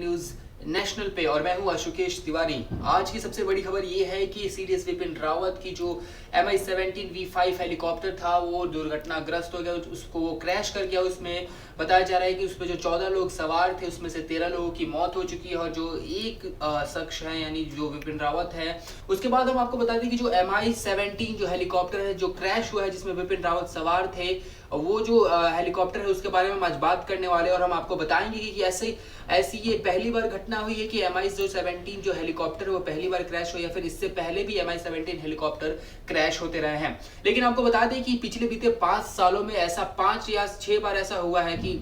News national पे और मैं हूं आशुकेश तिवारी। आज की सबसे बड़ी खबर ये है कि सीडीएस विपिन रावत की जो Mi-17V5 हेलीकॉप्टर था वो दुर्घटनाग्रस्त हो गया, उसको वो क्रैश कर गया। उसमें बताया जा रहा है कि उसमें जो 14 लोग सवार थे उसमें से 13 लोगों की मौत हो चुकी है और जो एक शख्स है यानी जो विपिन रावत है। उसके बाद हम आपको बता दें कि जो Mi-17 जो हेलीकॉप्टर है जो क्रैश हुआ है जिसमें विपिन रावत सवार थे, वो जो हेलीकॉप्टर है उसके बारे में हम आज बात करने वाले हैं और हम आपको बताएंगे कि ऐसी ये पहली बार घटना हुई है कि Mi-17 जो हेलीकॉप्टर है वो पहली बार क्रैश हो या फिर इससे पहले भी Mi-17 हेलीकॉप्टर क्रैश होते रहे हैं। लेकिन आपको बता दें कि पिछले बीते 5 सालों में ऐसा 5 या 6 बार ऐसा हुआ है कि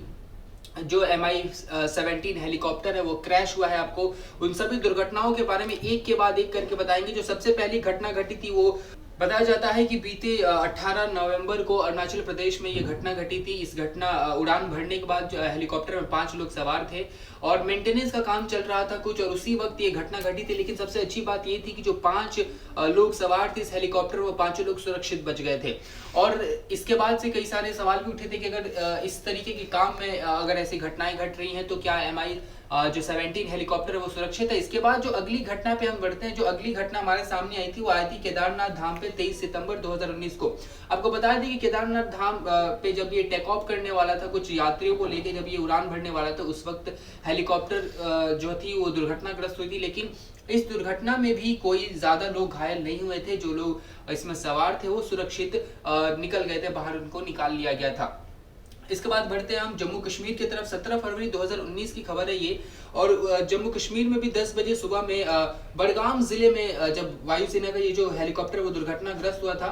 जो Mi-17 हेलीकॉप्टर है वो क्रैश हुआ है। आपको उन सभी दुर्घटनाओं के बारे में एक के बाद एक करके बताएंगे। जो सबसे पहली घटना घटी थी वो बताया जाता है कि बीते 18 नवंबर को अरुणाचल प्रदेश में ये घटना घटी थी। इस घटना उड़ान भरने के बाद जो हेलीकॉप्टर में 5 लोग सवार थे और मेंटेनेंस का काम चल रहा था कुछ, और उसी वक्त ये घटना घटी थी। लेकिन सबसे अच्छी बात ये थी कि जो 5 लोग सवार थे इस हेलीकॉप्टर में वो 5 लोग सुरक्षित बच गए थे। और इसके बाद से कई सारे सवाल भी उठे थे कि अगर इस तरीके के काम में अगर ऐसी घटनाएं घट रही हैं तो क्या जो 17 हेलीकॉप्टर है वो सुरक्षित है। इसके बाद जो अगली घटना पे हम बढ़ते हैं। जो अगली घटना हमारे सामने आई थी वो आई थी केदारनाथ धाम पे 23 सितंबर 2019 को। आपको बता दें कि केदारनाथ धाम पे जब ये टेक ऑफ करने वाला था, कुछ यात्रियों को लेके जब ये उड़ान भरने वाला था, उस वक्त हेलीकॉप्टर जो थी वो दुर्घटनाग्रस्त हुई थी। लेकिन इस दुर्घटना में भी कोई ज्यादा लोग घायल नहीं हुए थे। जो लोग इसमें सवार थे वो सुरक्षित निकल गए थे बाहर, उनको निकाल लिया गया था। इसके बाद बढ़ते हैं हम जम्मू कश्मीर की तरफ। 17 फरवरी 2019 की खबर है ये, और जम्मू कश्मीर में भी 10 बजे सुबह में बडगाम जिले में जब वायुसेना का ये जो हेलीकॉप्टर वो दुर्घटनाग्रस्त हुआ था।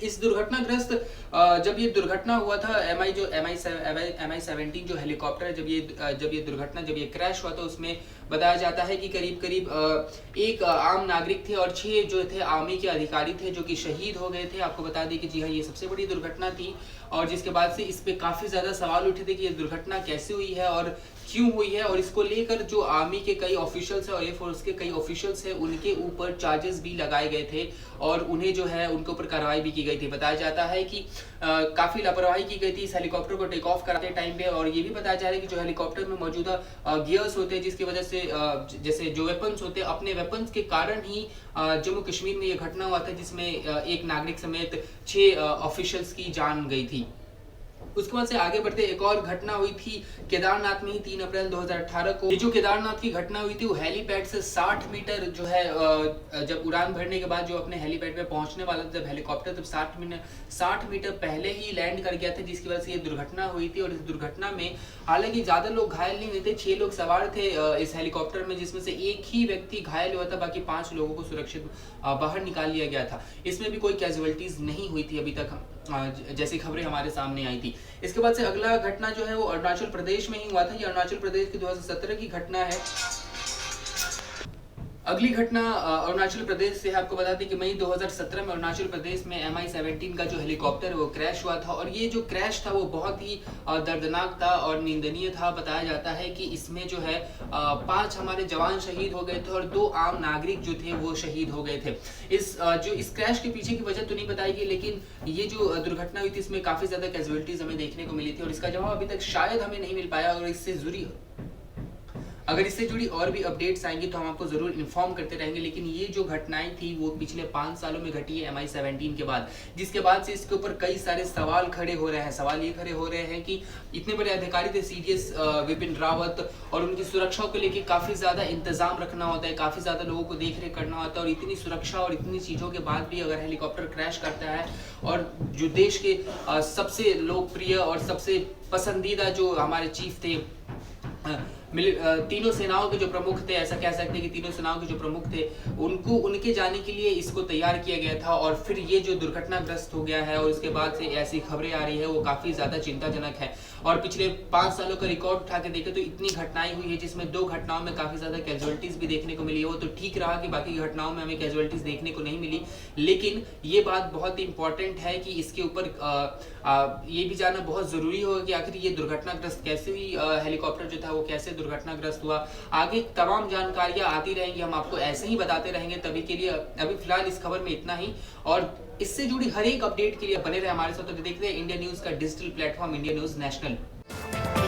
इस दुर्घटनाग्रस्त जब ये दुर्घटना हुआ था Mi-17 जो हेलीकॉप्टर जब ये क्रैश हुआ था, उसमें बताया जाता है कि करीब एक आम नागरिक थे और 6 जो थे आर्मी के अधिकारी थे जो कि शहीद हो गए थे। आपको बता दें कि जी हाँ, ये सबसे बड़ी दुर्घटना थी और जिसके बाद से इस पे काफी ज्यादा सवाल उठे थे कि ये दुर्घटना कैसे हुई है और क्यों हुई है। और इसको लेकर जो आर्मी के कई ऑफिशियल्स है और एयरफोर्स के कई ऑफिशियल्स है उनके ऊपर चार्जेस भी लगाए गए थे और उन्हें जो है उनके ऊपर कार्रवाई भी की गई थी। बताया जाता है कि काफी लापरवाही की गई थी इस हेलीकॉप्टर को टेक ऑफ कराते टाइम पे। और ये भी बताया जा रहा है कि जो हेलीकॉप्टर में मौजूदा गियर्स होते हैं जिसकी वजह से जैसे जो वेपन्स होते हैं, अपने वेपन्स के कारण ही जम्मू कश्मीर में ये घटना हुआ था जिसमें एक नागरिक समेत 6 ऑफिशियल्स की जान गई थी। उसके बाद से आगे बढ़ते एक और घटना हुई थी केदारनाथ में ही 3 अप्रैल 2018 को। ये जो केदारनाथ की घटना हुई थी वो हेलीपैड से 60 मीटर जो है जब उड़ान भरने के बाद जो अपने हेलीपैड पे पहुंचने वाला था जब हेलीकॉप्टर, तब 60 मीटर पहले ही लैंड कर गया था जिसकी वजह से ये दुर्घटना हुई थी। और इस दुर्घटना में हालांकि ज्यादा लोग घायल नहीं हुए थे, 6 लोग सवार थे इस हेलीकॉप्टर में जिसमें से एक ही व्यक्ति घायल हुआ था, बाकी 5 लोगों को सुरक्षित बाहर निकाल लिया गया था। इसमें भी कोई कैजुअलिटीज नहीं हुई थी अभी तक, जैसी खबरें हमारे सामने आई थी। इसके बाद से अगला घटना जो है वो अरुणाचल प्रदेश में ही हुआ था। ये अरुणाचल प्रदेश की 2017 की घटना है। अगली घटना अरुणाचल प्रदेश से है। आपको बता दें कि मई 2017 में अरुणाचल प्रदेश में Mi-17 का जो हेलीकॉप्टर है वो क्रैश हुआ था और ये जो क्रैश था वो बहुत ही दर्दनाक था और निंदनीय था। बताया जाता है कि इसमें जो है 5 हमारे जवान शहीद हो गए थे और 2 आम नागरिक जो थे वो शहीद हो गए थे। इस क्रैश के पीछे की वजह तो नहीं बताई गई, लेकिन ये जो दुर्घटना हुई थी इसमें काफी ज्यादा कैजुअलिटीज हमें देखने को मिली थी और इसका जवाब अभी तक शायद हमें नहीं मिल पाया। अगर इससे जुड़ी और भी अपडेट्स आएंगी तो हम आपको जरूर इन्फॉर्म करते रहेंगे। लेकिन ये जो घटनाएं थी वो पिछले 5 सालों में घटी है Mi-17 के बाद, जिसके बाद से इसके ऊपर कई सारे सवाल खड़े हो रहे हैं। सवाल ये खड़े हो रहे हैं कि इतने बड़े अधिकारी थे सीडीएस विपिन रावत और उनकी सुरक्षा को लेकर काफी ज्यादा इंतजाम रखना होता है, काफी ज्यादा लोगों को देख रेख करना होता है और इतनी सुरक्षा और इतनी चीजों के बाद भी अगर हेलीकॉप्टर क्रैश करता है और जो देश के सबसे लोकप्रिय और सबसे पसंदीदा जो हमारे चीफ थे, तीनों सेनाओं के जो प्रमुख थे, ऐसा कह सकते हैं कि तीनों सेनाओं के जो प्रमुख थे उनके जाने के लिए इसको तैयार किया गया था और फिर ये जो दुर्घटनाग्रस्त हो गया है और उसके बाद से ऐसी खबरें आ रही है वो काफी ज्यादा चिंताजनक है। और पिछले 5 सालों का रिकॉर्ड उठा के देखे तो इतनी घटनाएं हुई है जिसमें 2 घटनाओं में काफी ज्यादा कैजुअलिटीज भी देखने को मिली है। वो तो ठीक रहा कि बाकी घटनाओं में हमें कैजुअलिटीज देखने को नहीं मिली, लेकिन ये बात बहुत इंपॉर्टेंट है कि इसके ऊपर ये भी जानना बहुत जरूरी होगा कि आखिर ये दुर्घटनाग्रस्त कैसे हुई, हेलीकॉप्टर जो था वो कैसे दुर्घटनाग्रस्त हुआ। आगे तमाम जानकारियां आती रहेंगी, हम आपको ऐसे ही बताते रहेंगे। तभी के लिए अभी फिलहाल इस खबर में इतना ही, और इससे जुड़ी हर एक अपडेट के लिए बने रहे हमारे साथ। तो देखते हैं इंडिया न्यूज का digital platform India news national.